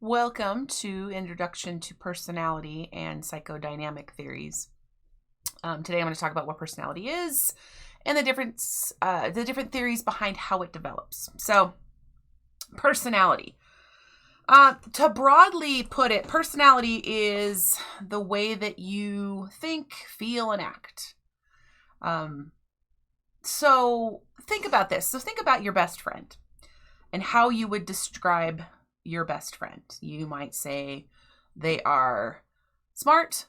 Welcome to Introduction to Personality and Psychodynamic Theories. Today I'm going to talk about what personality is and the different theories behind how it develops. So, personality. To broadly put it, personality is the way that you think, feel, and act. So think about this. So think about your best friend and how you would describe your best friend. You might say they are smart,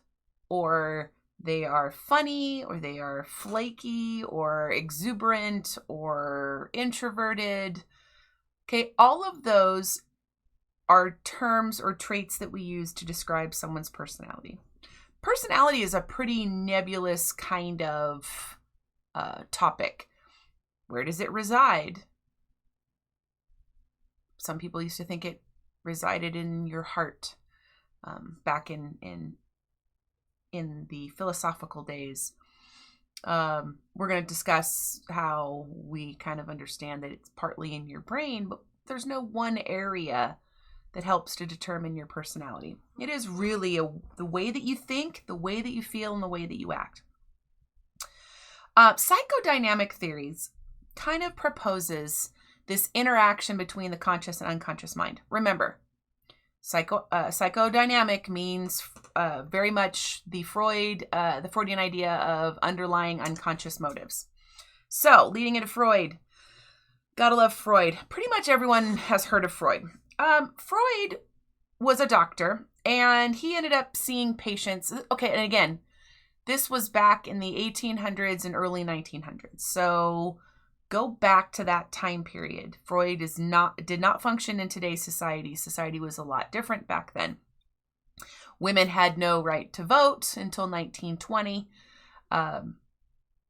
or they are funny, or they are flaky, or exuberant, or introverted. Okay, all of those are terms or traits that we use to describe someone's personality. Personality is a pretty nebulous kind of topic. Where does it reside? Some people used to think it resided in your heart back in the philosophical days. We're going to discuss how we kind of understand that it's partly in your brain, but there's no one area that helps to determine your personality. It is really the way that you think, the way that you feel, and the way that you act. Psychodynamic theories kind of proposes this interaction between the conscious and unconscious mind. Remember, psychodynamic means very much the Freudian idea of underlying unconscious motives. So, leading into Freud, gotta love Freud. Pretty much everyone has heard of Freud. Freud was a doctor, and he ended up seeing patients. Okay, and again, this was back in the 1800s and early 1900s. So go back to that time period. Freud did not function in today's society. Society was a lot different back then. Women had no right to vote until 1920.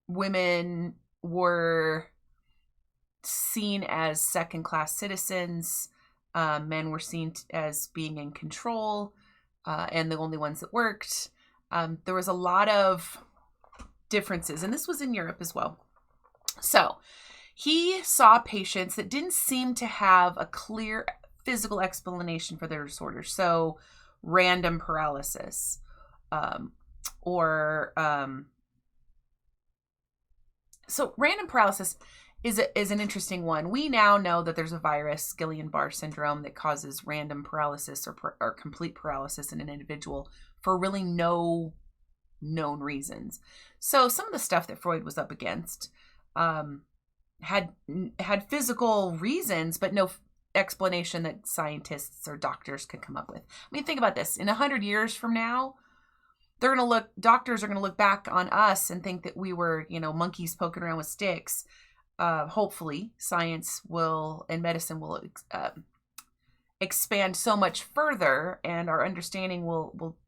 Women were seen as second-class citizens. Men were seen as being in control and the only ones that worked. There was a lot of differences, and this was in Europe as well. So he saw patients that didn't seem to have a clear physical explanation for their disorder. So random paralysis, so random paralysis is an interesting one. We now know that there's a virus, Guillain-Barré syndrome, that causes random paralysis or complete paralysis in an individual for really no known reasons. So some of the stuff that Freud was up against had physical reasons, but no explanation that scientists or doctors could come up with. I mean, think about this. In 100 years from now, doctors are going to look back on us and think that we were, monkeys poking around with sticks. Hopefully science and medicine will expand so much further, and our understanding will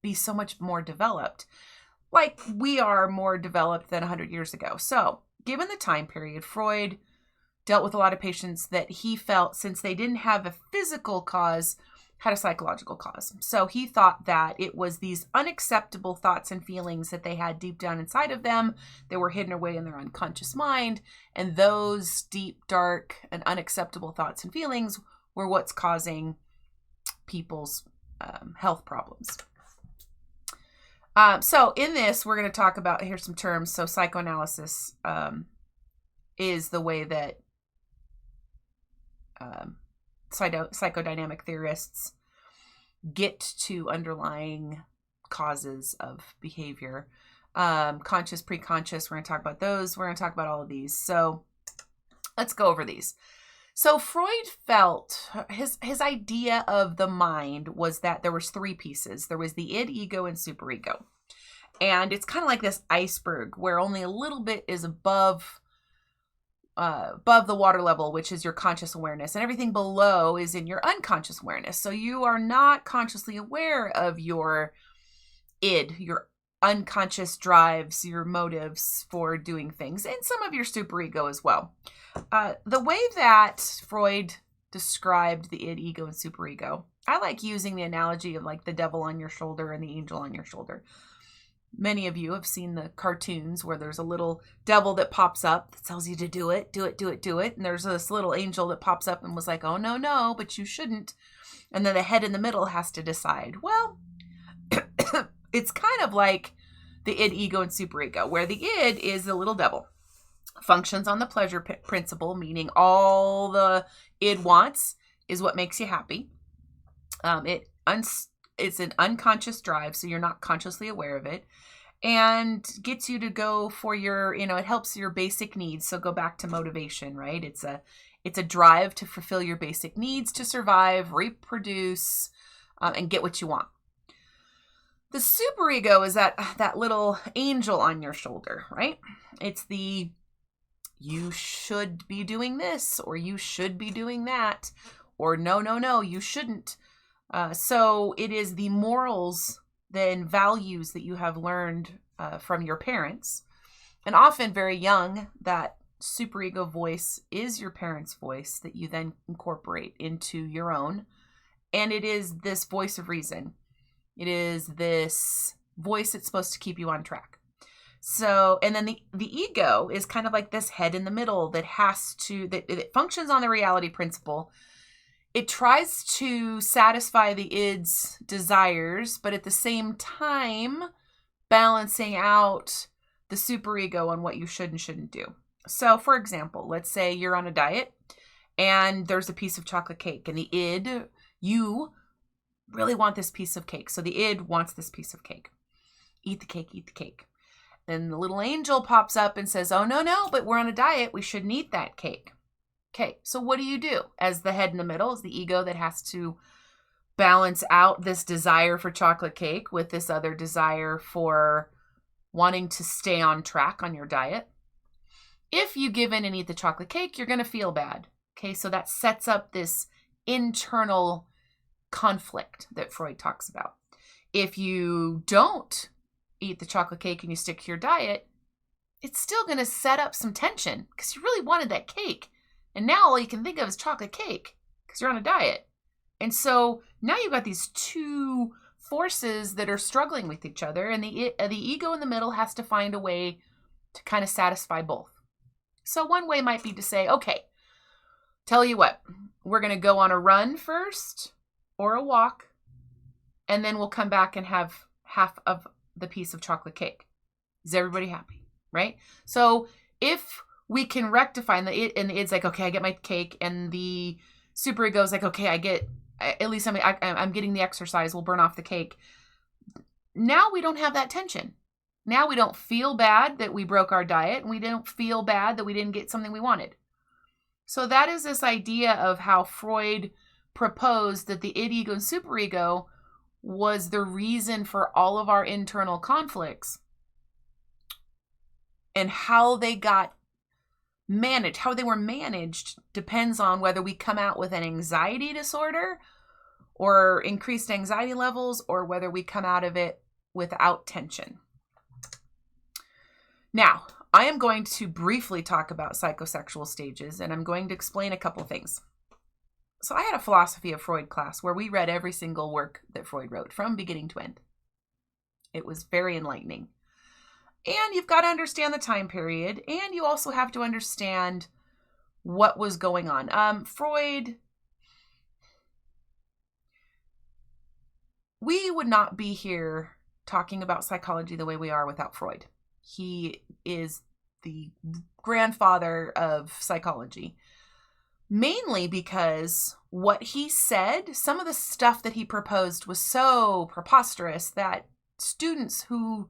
be so much more developed, like we are more developed than 100 years ago. So given the time period, Freud dealt with a lot of patients that he felt, since they didn't have a physical cause, had a psychological cause. So he thought that it was these unacceptable thoughts and feelings that they had deep down inside of them that were hidden away in their unconscious mind. And those deep, dark, and unacceptable thoughts and feelings were what's causing people's health problems. So in this, we're going to talk about, here's some terms. So psychoanalysis is the way that psychodynamic theorists get to underlying causes of behavior. Conscious, preconscious, we're going to talk about those. We're going to talk about all of these. So let's go over these. So Freud felt his idea of the mind was that there was three pieces. There was the id, ego, and superego. And it's kind of like this iceberg where only a little bit is above the water level, which is your conscious awareness, and everything below is in your unconscious awareness. So you are not consciously aware of your id, your unconscious drives, your motives for doing things, and some of your superego as well. The way that Freud described the id, ego, and superego, I like using the analogy of like the devil on your shoulder and the angel on your shoulder. Many of you have seen the cartoons where there's a little devil that pops up that tells you to do it, do it, do it, do it. And there's this little angel that pops up and was like, oh, no, no, but you shouldn't. And then the head in the middle has to decide. Well, it's kind of like the id, ego, and superego, where the id is the little devil, functions on the pleasure principle, meaning all the id wants is what makes you happy. It's an unconscious drive, so you're not consciously aware of it, and gets you to go for your, it helps your basic needs. So go back to motivation, right? It's a drive to fulfill your basic needs, to survive, reproduce, and get what you want. The superego is that little angel on your shoulder, right? It's the you should be doing this, or you should be doing that, or no, no, no, you shouldn't. So it is the morals and values that you have learned from your parents. And often very young, that superego voice is your parents' voice that you then incorporate into your own. And it is this voice of reason. It is this voice that's supposed to keep you on track. So, and then the ego is kind of like this head in the middle that that functions on the reality principle. It tries to satisfy the id's desires, but at the same time, balancing out the superego on what you should and shouldn't do. So, for example, let's say you're on a diet and there's a piece of chocolate cake, and the id, you really want this piece of cake. So the id wants this piece of cake. Eat the cake, eat the cake. Then the little angel pops up and says, oh, no, no, but we're on a diet. We shouldn't eat that cake. Okay, so what do? As the head in the middle, is the ego that has to balance out this desire for chocolate cake with this other desire for wanting to stay on track on your diet. If you give in and eat the chocolate cake, you're going to feel bad. Okay, so that sets up this internal conflict that Freud talks about. If you don't eat the chocolate cake and you stick to your diet, it's still going to set up some tension because you really wanted that cake. And now all you can think of is chocolate cake because you're on a diet. And so now you've got these two forces that are struggling with each other, and the ego in the middle has to find a way to kind of satisfy both. So one way might be to say, okay, tell you what, we're going to go on a run first or a walk, and then we'll come back and have half of the piece of chocolate cake. Is everybody happy? Right? So if we can rectify, and the id's like, okay, I get my cake, and the superego's like, okay, at least I'm getting the exercise, we'll burn off the cake. Now we don't have that tension. Now we don't feel bad that we broke our diet, and we don't feel bad that we didn't get something we wanted. So that is this idea of how Freud proposed that the id, ego, and superego was the reason for all of our internal conflicts, and how they were managed depends on whether we come out with an anxiety disorder or increased anxiety levels, or whether we come out of it without tension. Now, I am going to briefly talk about psychosexual stages, and I'm going to explain a couple things. So I had a philosophy of Freud class where we read every single work that Freud wrote from beginning to end. It was very enlightening. And you've got to understand the time period, and you also have to understand what was going on. Freud, we would not be here talking about psychology the way we are without Freud. He is the grandfather of psychology, mainly because what he said, some of the stuff that he proposed was so preposterous that students who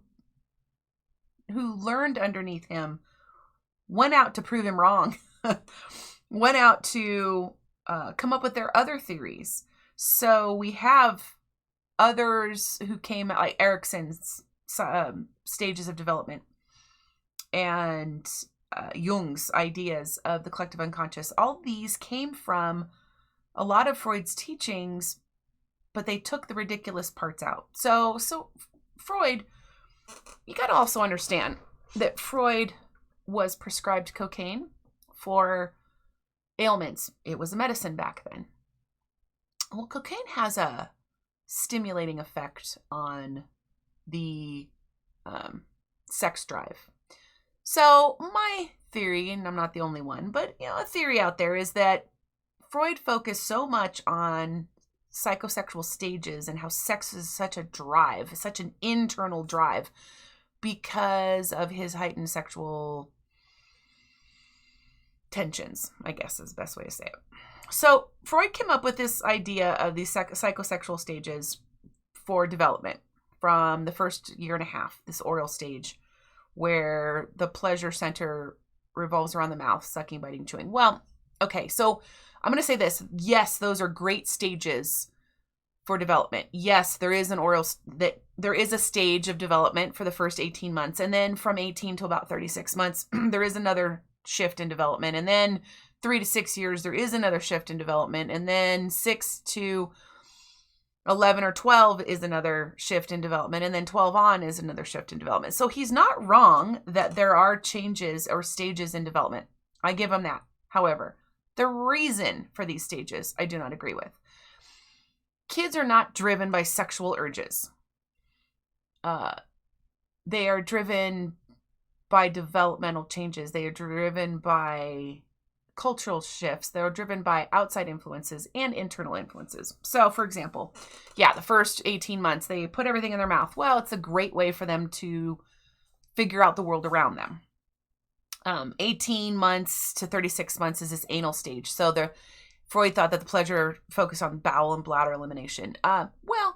learned underneath him went out to prove him wrong, went out to come up with their other theories. So we have others who came out, like Erikson's stages of development, and Jung's ideas of the collective unconscious. All these came from a lot of Freud's teachings, but they took the ridiculous parts out. So Freud, you got to also understand that Freud was prescribed cocaine for ailments. It was a medicine back then. Well, cocaine has a stimulating effect on the sex drive. So my theory, and I'm not the only one, but a theory out there is that Freud focused so much on psychosexual stages and how sex is such a drive, such an internal drive, because of his heightened sexual tensions, I guess is the best way to say it. So Freud came up with this idea of these psychosexual stages for development from the first year and a half, this oral stage, where the pleasure center revolves around the mouth, sucking, biting, chewing. Well, okay, so I'm going to say this. Yes, those are great stages for development. Yes, there is a stage of development for the first 18 months. And then from 18 to about 36 months, there is another shift in development. And then 3 to 6 years, there is another shift in development. And then 6 to 11 or 12 is another shift in development. And then 12 on is another shift in development. So he's not wrong that there are changes or stages in development. I give him that. However, the reason for these stages, I do not agree with. Kids are not driven by sexual urges. They are driven by developmental changes. They are driven by cultural shifts. They're driven by outside influences and internal influences. So, for example, the first 18 months, they put everything in their mouth. Well, it's a great way for them to figure out the world around them. 18 months to 36 months is this anal stage. So Freud thought that the pleasure focused on bowel and bladder elimination. Well,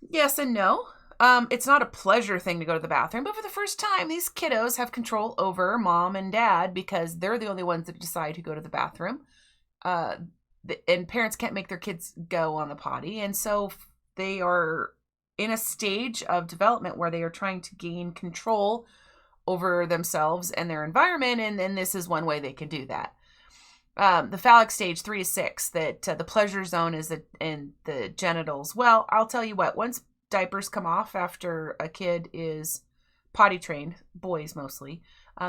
yes and no. It's not a pleasure thing to go to the bathroom, but for the first time, these kiddos have control over mom and dad because they're the only ones that decide to go to the bathroom. And parents can't make their kids go on the potty. And so they are in a stage of development where they are trying to gain control over themselves and their environment. And then this is one way they can do that. The phallic stage, 3 to 6, that the pleasure zone is in the genitals. Well, I'll tell you what, once diapers come off after a kid is potty trained, boys mostly,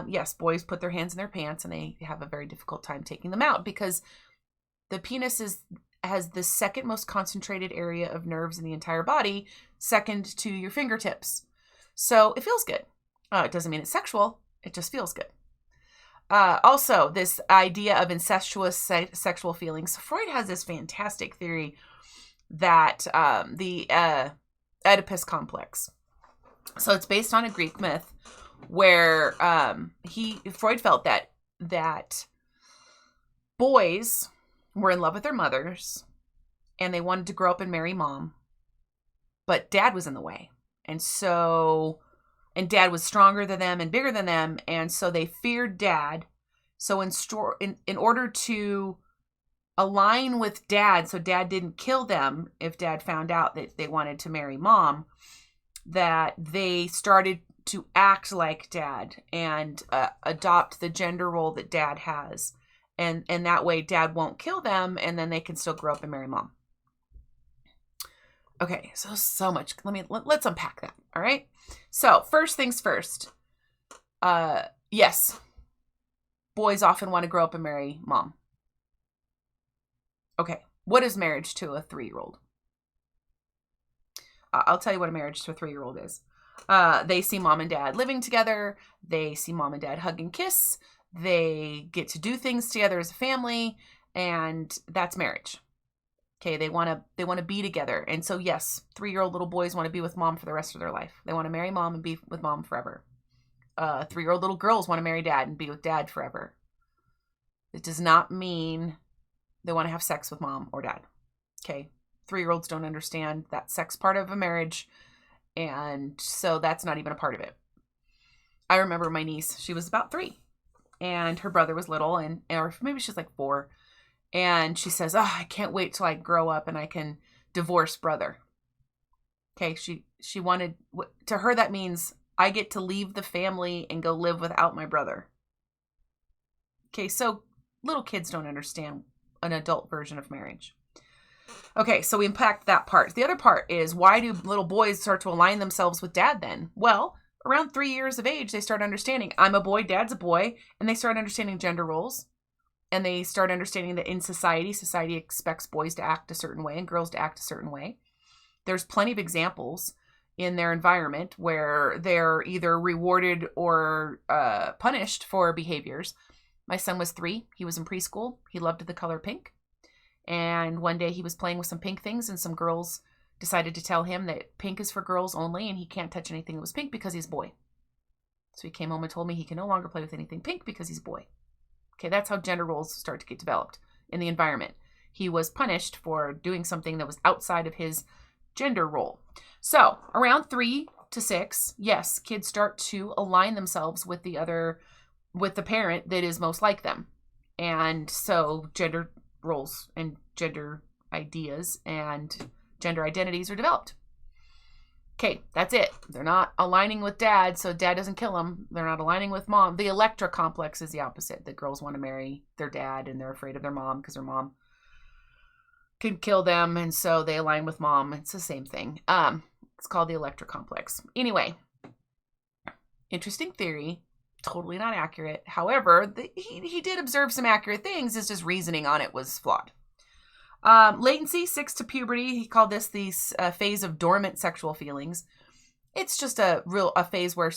yes, boys put their hands in their pants and they have a very difficult time taking them out because the penis has the second most concentrated area of nerves in the entire body, second to your fingertips. So it feels good. It doesn't mean it's sexual. It just feels good. Also, this idea of incestuous sexual feelings. Freud has this fantastic theory that the Oedipus complex. So it's based on a Greek myth where Freud felt that boys were in love with their mothers and they wanted to grow up and marry mom, but dad was in the way. And dad was stronger than them and bigger than them. And so they feared dad. So in order to align with dad, so dad didn't kill them if dad found out that they wanted to marry mom, that they started to act like dad and adopt the gender role that dad has. And that way dad won't kill them and then they can still grow up and marry mom. Okay, so much. Let's unpack that. All right. So first things first. Yes, boys often want to grow up and marry mom. Okay, what is marriage to a 3-year-old? I'll tell you what a marriage to a 3-year-old is. They see mom and dad living together. They see mom and dad hug and kiss. They get to do things together as a family, and that's marriage. Okay, they want to be together. And so yes, 3-year-old little boys want to be with mom for the rest of their life. They want to marry mom and be with mom forever. 3-year-old little girls want to marry dad and be with dad forever. It does not mean they want to have sex with mom or dad. Okay, 3-year-olds don't understand that sex part of a marriage, and so that's not even a part of it. I remember my niece, she was about 3, and her brother was little, or maybe she's like 4. And she says, I can't wait till I grow up and I can divorce brother. Okay, she wanted, to her that means I get to leave the family and go live without my brother. Okay, so little kids don't understand an adult version of marriage. Okay, so we unpacked that part. The other part is, why do little boys start to align themselves with dad then? Well, around 3 years of age, they start understanding I'm a boy, dad's a boy, and they start understanding gender roles. And they start understanding that in society expects boys to act a certain way and girls to act a certain way. There's plenty of examples in their environment where they're either rewarded or punished for behaviors. My son was 3. He was in preschool. He loved the color pink. And one day he was playing with some pink things, and some girls decided to tell him that pink is for girls only and he can't touch anything that was pink because he's a boy. So he came home and told me he can no longer play with anything pink because he's a boy. Okay, that's how gender roles start to get developed in the environment. He was punished for doing something that was outside of his gender role. So around 3 to 6, yes, kids start to align themselves with the parent that is most like them. And so gender roles and gender ideas and gender identities are developed. Okay, that's it. They're not aligning with dad, so dad doesn't kill them. They're not aligning with mom. The Electra complex is the opposite. The girls want to marry their dad and they're afraid of their mom because their mom can kill them, and so they align with mom. It's the same thing. It's called the Electra complex. Anyway, interesting theory. Totally not accurate. However, he did observe some accurate things. It's just reasoning on it was flawed. Latency, 6 to puberty. He called this the phase of dormant sexual feelings. It's just a phase where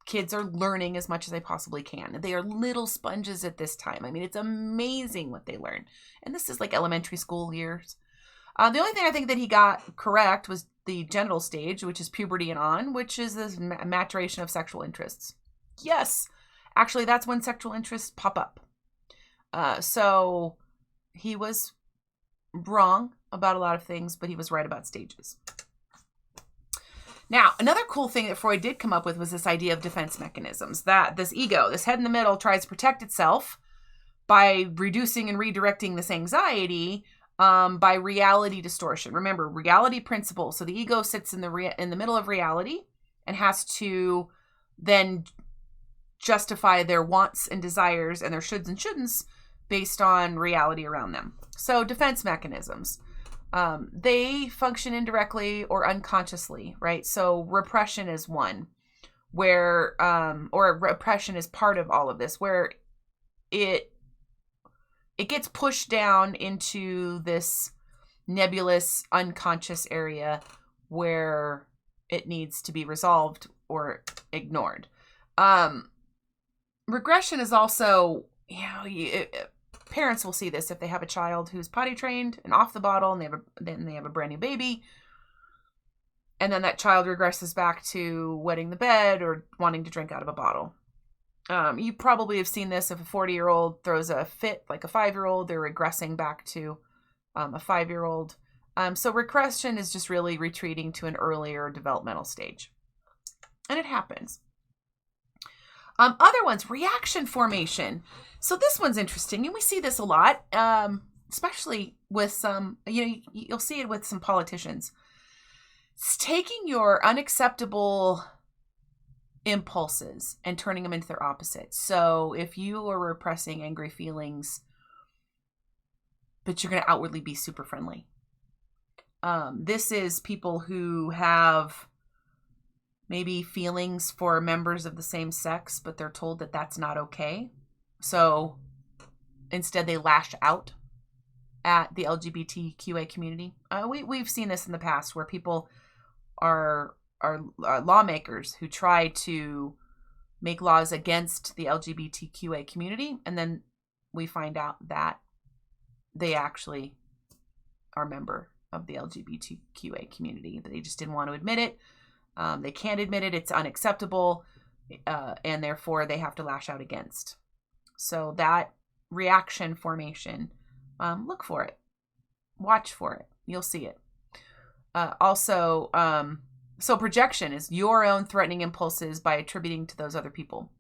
kids are learning as much as they possibly can. They are little sponges at this time. I mean, it's amazing what they learn. And this is like elementary school years. The only thing I think that he got correct was the genital stage, which is puberty and on, which is this maturation of sexual interests. Yes, actually, that's when sexual interests pop up. So he was wrong about a lot of things, but he was right about stages. Now, another cool thing that Freud did come up with was this idea of defense mechanisms, that this ego, this head in the middle, tries to protect itself by reducing and redirecting this anxiety by reality distortion. Remember, reality principle. So the ego sits in the middle of reality and has to then justify their wants and desires and their shoulds and shouldn'ts based on reality around them. So defense mechanisms, they function indirectly or unconsciously, right? So repression is one where, or repression is part of all of this, where it gets pushed down into this nebulous unconscious area where it needs to be resolved or ignored. Regression is also, parents will see this if they have a child who's potty trained and off the bottle, and they have a brand new baby, and then that child regresses back to wetting the bed or wanting to drink out of a bottle. You probably have seen this if a 40-year-old throws a fit like a 5-year-old, they're regressing back to a 5-year-old. So regression is just really retreating to an earlier developmental stage. And it happens. Other ones, reaction formation. So this one's interesting, and we see this a lot, especially with some, you'll see it with some politicians. It's taking your unacceptable impulses and turning them into their opposite. So if you are repressing angry feelings, but you're going to outwardly be super friendly. This is people who have maybe feelings for members of the same sex, but they're told that that's not okay. So instead they lash out at the LGBTQA community. We've seen this in the past where people are lawmakers who try to make laws against the LGBTQA community, and then we find out that they actually are a member of the LGBTQA community. They just didn't want to admit it. They can't admit it. It's unacceptable, and therefore they have to lash out against. So that reaction formation, look for it. Watch for it. You'll see it. So projection is your own threatening impulses by attributing to those other people.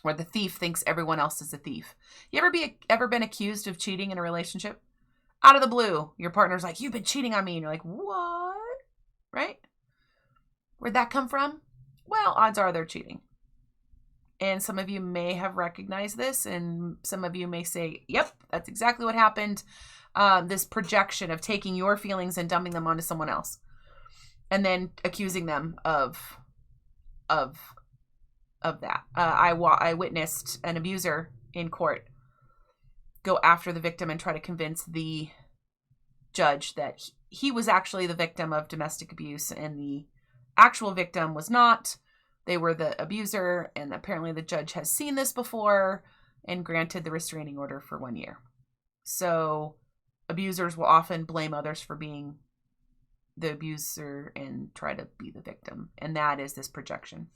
Where the thief thinks everyone else is a thief. You ever been accused of cheating in a relationship? Out of the blue, your partner's like, "You've been cheating on me." And you're like, "What?" Right? Where'd that come from? Well, odds are they're cheating. And some of you may have recognized this, and some of you may say, "Yep, that's exactly what happened." This projection of taking your feelings and dumping them onto someone else, and then accusing them of that. I witnessed an abuser in court go after the victim and try to convince the judge that he was actually the victim of domestic abuse, and the actual victim was not. They were the abuser, and apparently the judge has seen this before and granted the restraining order for 1 year. So abusers will often blame others for being the abuser and try to be the victim. And that is this projection.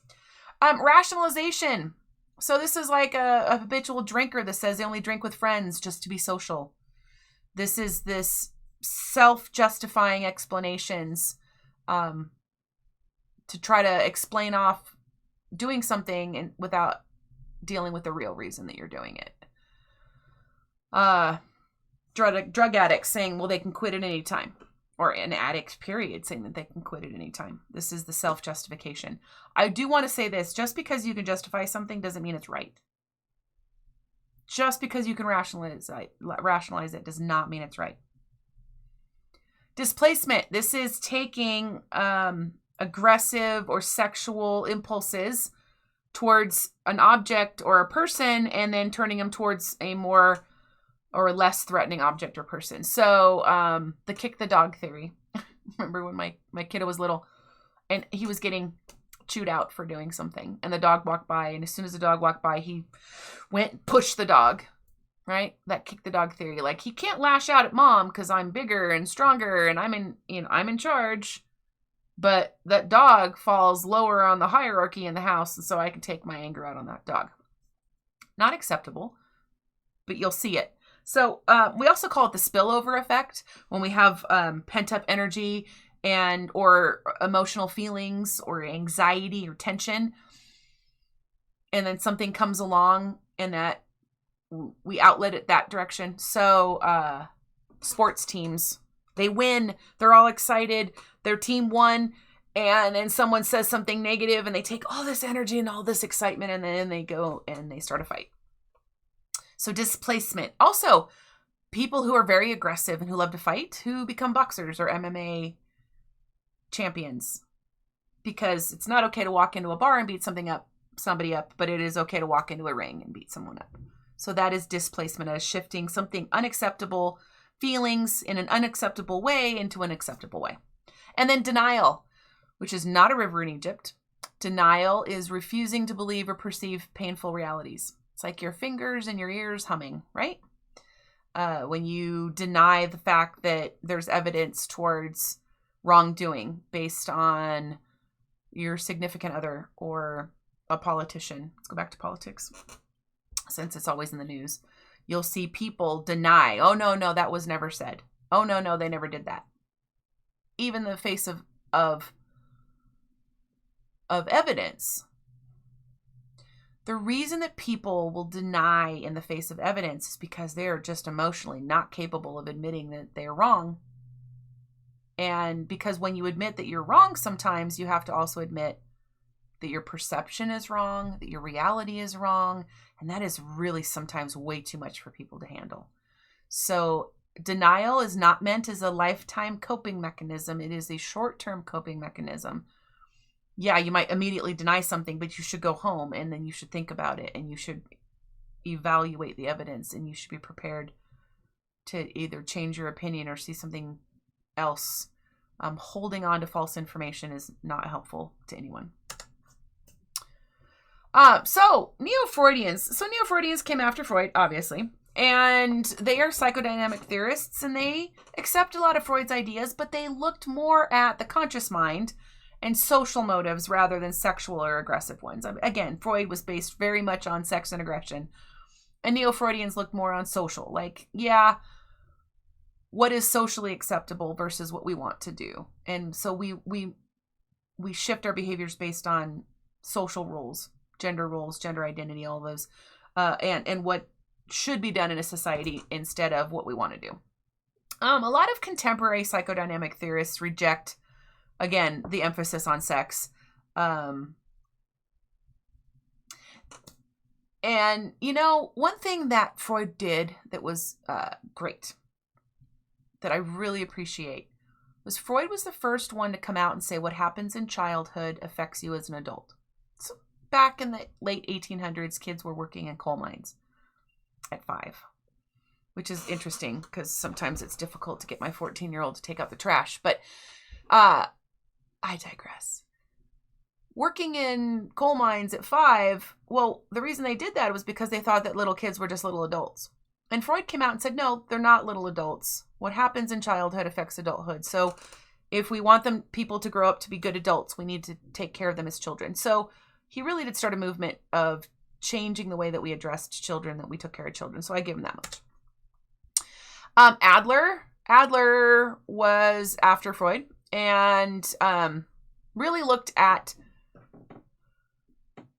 Rationalization. So this is like a habitual drinker that says they only drink with friends just to be social. This is this self-justifying explanations to try to explain off doing something and without dealing with the real reason that you're doing it. Drug addicts saying, well, they can quit at any time. Or an addict, period, saying that they can quit at any time. This is the self-justification. I do want to say this. Just because you can justify something doesn't mean it's right. Just because you can rationalize it does not mean it's right. Displacement. This is taking aggressive or sexual impulses towards an object or a person and then turning them towards a more or less threatening object or person. So the kick the dog theory. Remember when my kiddo was little and he was getting chewed out for doing something and the dog walked by, and as soon as the dog walked by, he went and pushed the dog, right? That kick the dog theory. Like, he can't lash out at mom because I'm bigger and stronger and I'm in charge. But that dog falls lower on the hierarchy in the house, and so I can take my anger out on that dog. Not acceptable, but you'll see it. So we also call it the spillover effect, when we have pent-up energy and or emotional feelings or anxiety or tension, and then something comes along and that we outlet it that direction. So sports teams, they win, they're all excited, their team won, and then someone says something negative and they take all this energy and all this excitement and then they go and they start a fight. So displacement. Also, people who are very aggressive and who love to fight, who become boxers or MMA champions. Because it's not okay to walk into a bar and beat somebody up, but it is okay to walk into a ring and beat someone up. So that is displacement, as shifting something unacceptable feelings in an unacceptable way into an acceptable way. And then denial, which is not a river in Egypt. Denial is refusing to believe or perceive painful realities. It's like your fingers and your ears humming, right? When you deny the fact that there's evidence towards wrongdoing based on your significant other or a politician. Let's go back to politics, since it's always in the news. You'll see people deny, oh, no, that was never said. Oh, no, they never did that. Even in the face of evidence. The reason that people will deny in the face of evidence is because they're just emotionally not capable of admitting that they're wrong. And because when you admit that you're wrong, sometimes you have to also admit that your perception is wrong, that your reality is wrong. And that is really sometimes way too much for people to handle. So denial is not meant as a lifetime coping mechanism. It is a short-term coping mechanism. Yeah, you might immediately deny something, but you should go home and then you should think about it and you should evaluate the evidence and you should be prepared to either change your opinion or see something else. Holding on to false information is not helpful to anyone. So Neo-Freudians came after Freud, obviously, and they are psychodynamic theorists and they accept a lot of Freud's ideas, but they looked more at the conscious mind and social motives rather than sexual or aggressive ones. Again, Freud was based very much on sex and aggression. And Neo-Freudians looked more on social. Like, yeah, what is socially acceptable versus what we want to do. And so we shift our behaviors based on social rules, gender identity, all those, and what should be done in a society instead of what we want to do. A lot of contemporary psychodynamic theorists reject, again, the emphasis on sex. And, one thing that Freud did that was great, that I really appreciate, was Freud was the first one to come out and say what happens in childhood affects you as an adult. So back in the late 1800s, kids were working in coal mines at 5, which is interesting because sometimes it's difficult to get my 14-year-old to take out the trash. But I digress. working in coal mines at 5, well, the reason they did that was because they thought that little kids were just little adults. And Freud came out and said, no, they're not little adults. What happens in childhood affects adulthood. So if we want people to grow up to be good adults, we need to take care of them as children. So he really did start a movement of changing the way that we addressed children, that we took care of children. So I give him that much. Adler was after Freud and really looked at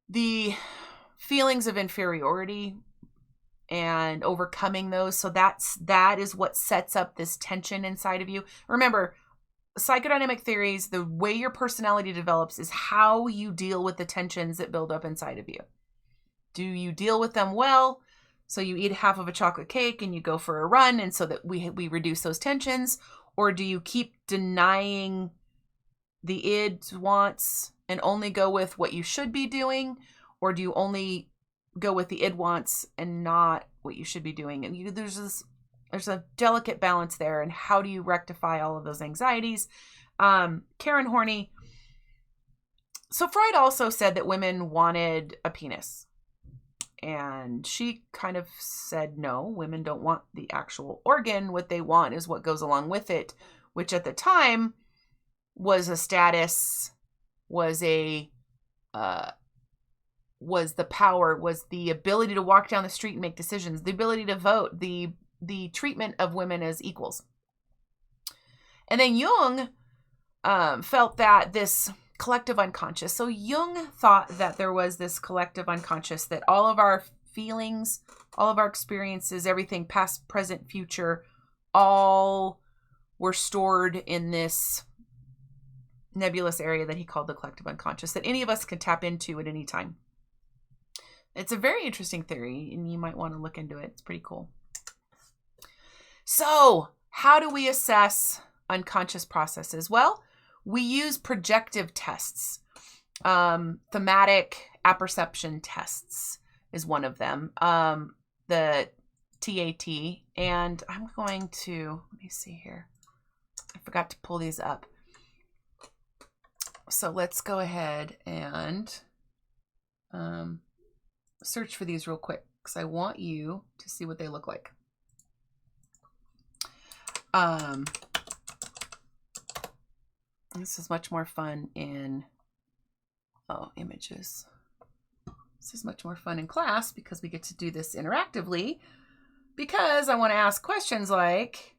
the feelings of inferiority and overcoming those. So that is what sets up this tension inside of you. Remember, psychodynamic theories, the way your personality develops is how you deal with the tensions that build up inside of you. Do you deal with them well? So you eat half of a chocolate cake and you go for a run, and so that we reduce those tensions? Or do you keep denying the id's wants and only go with what you should be doing? Or do you only go with the id wants and not what you should be doing? And there's a delicate balance there. And how do you rectify all of those anxieties? Karen Horney. So Freud also said that women wanted a penis. And she kind of said, no, women don't want the actual organ. What they want is what goes along with it, which at the time was a status, was the power, was the ability to walk down the street and make decisions, the ability to vote, the treatment of women as equals. And then Jung felt that this collective unconscious. So Jung thought that there was this collective unconscious, that all of our feelings, all of our experiences, everything past, present, future, all were stored in this nebulous area that he called the collective unconscious, that any of us could tap into at any time. It's a very interesting theory, and you might want to look into it. It's pretty cool. So how do we assess unconscious processes? Well, we use projective tests. Thematic apperception tests is one of them. The TAT. And I'm going to, let me see here. I forgot to pull these up. So let's go ahead and search for these real quick, because I want you to see what they look like. This is much more fun in, images. This is much more fun in class because we get to do this interactively, because I want to ask questions like,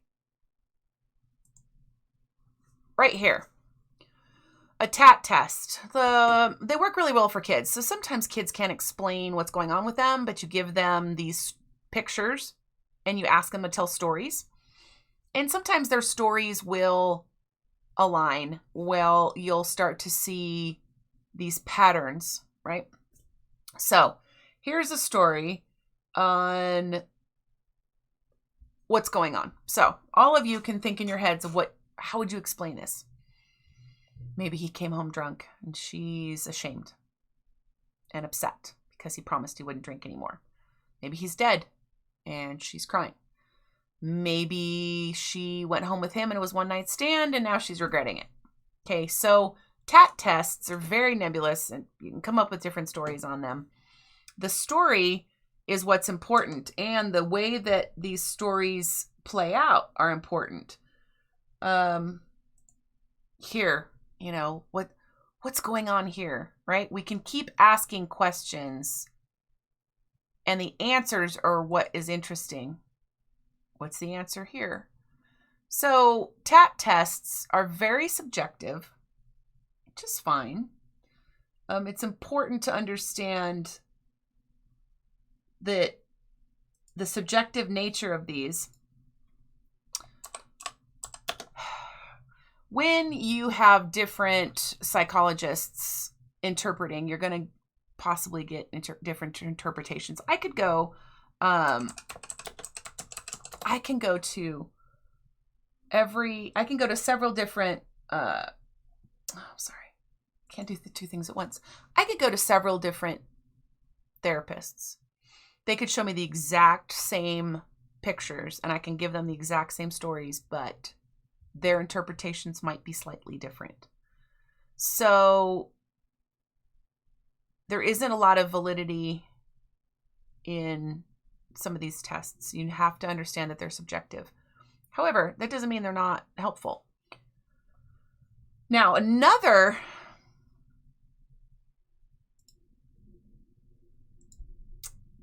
right here, a TAT test. They work really well for kids. So sometimes kids can't explain what's going on with them, but you give them these pictures and you ask them to tell stories. And sometimes their stories will align. Well, you'll start to see these patterns, right? So here's a story on what's going on. So all of you can think in your heads of how would you explain this? Maybe he came home drunk and she's ashamed and upset because he promised he wouldn't drink anymore. Maybe he's dead and she's crying. Maybe she went home with him and it was one night stand and now she's regretting it. Okay, so TAT tests are very nebulous and you can come up with different stories on them. The story is what's important, and the way that these stories play out are important. Here, what's going on here, right? We can keep asking questions and the answers are what is interesting. What's the answer here? So TAT tests are very subjective, which is fine. It's important to understand that the subjective nature of these. When you have different psychologists interpreting, you're going to possibly get different interpretations. I can go to several different, can't do the two things at once. I could go to several different therapists. They could show me the exact same pictures and I can give them the exact same stories, but their interpretations might be slightly different. So there isn't a lot of validity in some of these tests. You have to understand that they're subjective. However, that doesn't mean they're not helpful. Now, another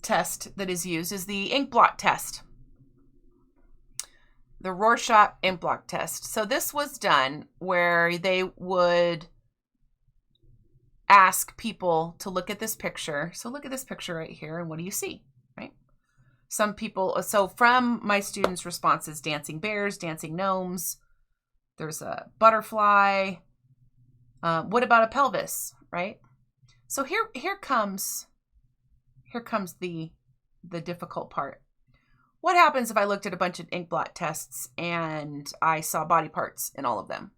test that is used is the ink blot test. The Rorschach ink blot test. So this was done where they would ask people to look at this picture. So look at this picture right here, and what do you see, right? Some people, so from my students' responses, dancing bears, dancing gnomes, there's a butterfly. What about a pelvis, right? So here comes the difficult part. What happens if I looked at a bunch of ink blot tests and I saw body parts in all of them?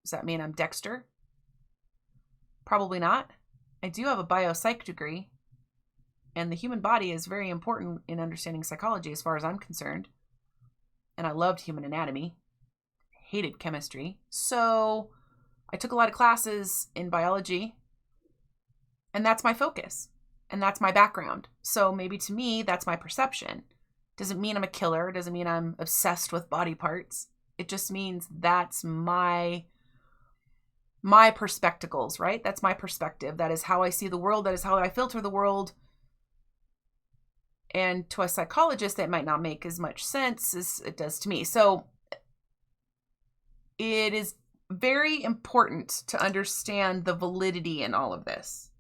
Does that mean I'm Dexter? Probably not. I do have a biopsych degree, and the human body is very important in understanding psychology as far as I'm concerned. And I loved human anatomy, hated chemistry. So I took a lot of classes in biology, and that's my focus, and that's my background. So maybe to me, that's my perception. Doesn't mean I'm a killer. Doesn't mean I'm obsessed with body parts. It just means that's my perspectives, right? That's my perspective. That is how I see the world. That is how I filter the world. And to a psychologist, that might not make as much sense as it does to me. So it is very important to understand the validity in all of this.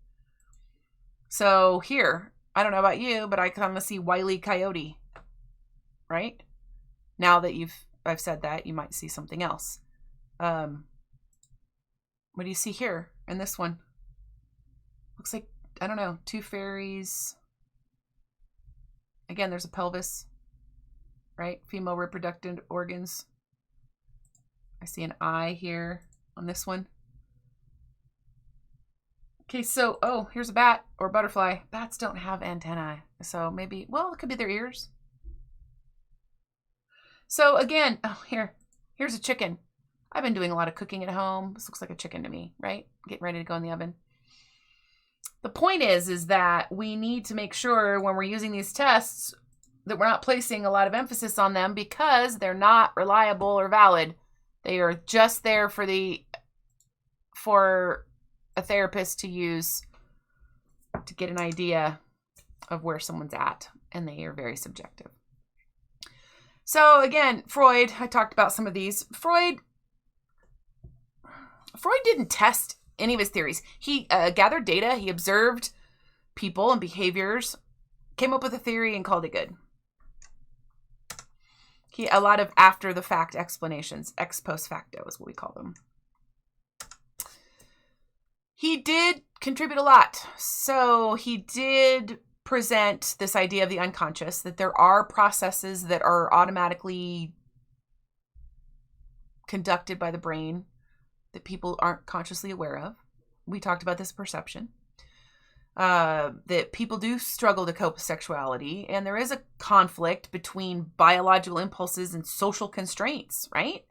So here, I don't know about you, but I kind of see Wile E. Coyote, right? Now that I've said that, you might see something else. What do you see here in this one? Looks like, I don't know, two fairies. Again, there's a pelvis, right? Female reproductive organs. I see an eye here on this one. Okay, so, oh, here's a bat or butterfly. Bats don't have antennae. So maybe, well, it could be their ears. So again, oh, here's a chicken. I've been doing a lot of cooking at home. This looks like a chicken to me, right? Getting ready to go in the oven. The point is that we need to make sure when we're using these tests that we're not placing a lot of emphasis on them because they're not reliable or valid. They are just there for a therapist to use to get an idea of where someone's at, and they are very subjective. So again, Freud, I talked about some of these. Freud didn't test any of his theories. He gathered data, he observed people and behaviors, came up with a theory and called it good. A lot of after the fact explanations, ex post facto is what we call them. He did contribute a lot. So he did present this idea of the unconscious, that there are processes that are automatically conducted by the brain that people aren't consciously aware of. We talked about this perception. That people do struggle to cope with sexuality, and there is a conflict between biological impulses and social constraints, right?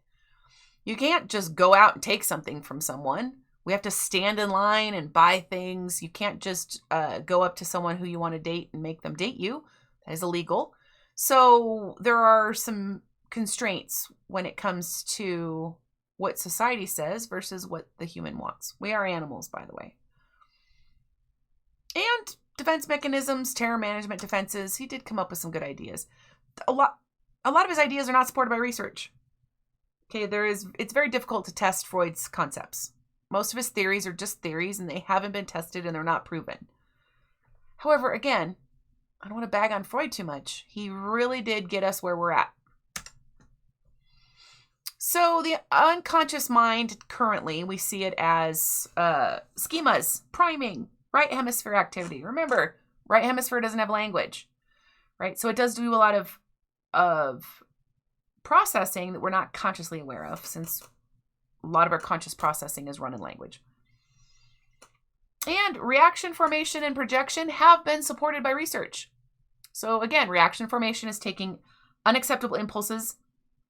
You can't just go out and take something from someone. We have to stand in line and buy things. You can't just go up to someone who you want to date and make them date you. That is illegal. So there are some constraints when it comes to what society says versus what the human wants. We are animals, by the way. And defense mechanisms, terror management defenses. He did come up with some good ideas. A lot of his ideas are not supported by research. Okay, it's very difficult to test Freud's concepts. Most of his theories are just theories, and they haven't been tested, and they're not proven. However, again, I don't want to bag on Freud too much. He really did get us where we're at. So the unconscious mind, currently, we see it as schemas, priming, right hemisphere activity. Remember, right hemisphere doesn't have language, right? So it does do a lot of processing that we're not consciously aware of, since a lot of our conscious processing is run in language. And reaction formation and projection have been supported by research. So again, reaction formation is taking unacceptable impulses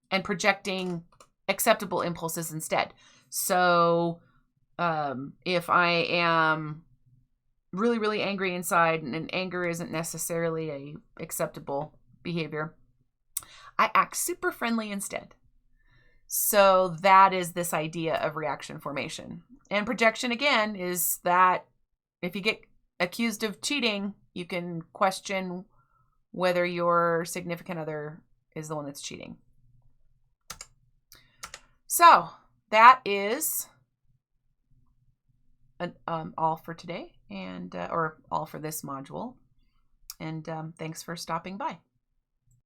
and projecting acceptable impulses instead. So if I am really, really angry inside, and anger isn't necessarily a acceptable behavior, I act super friendly instead. So that is this idea of reaction formation. And projection, again, is that if you get accused of cheating, you can question whether your significant other is the one that's cheating. So that is all for today, and or all for this module. And thanks for stopping by.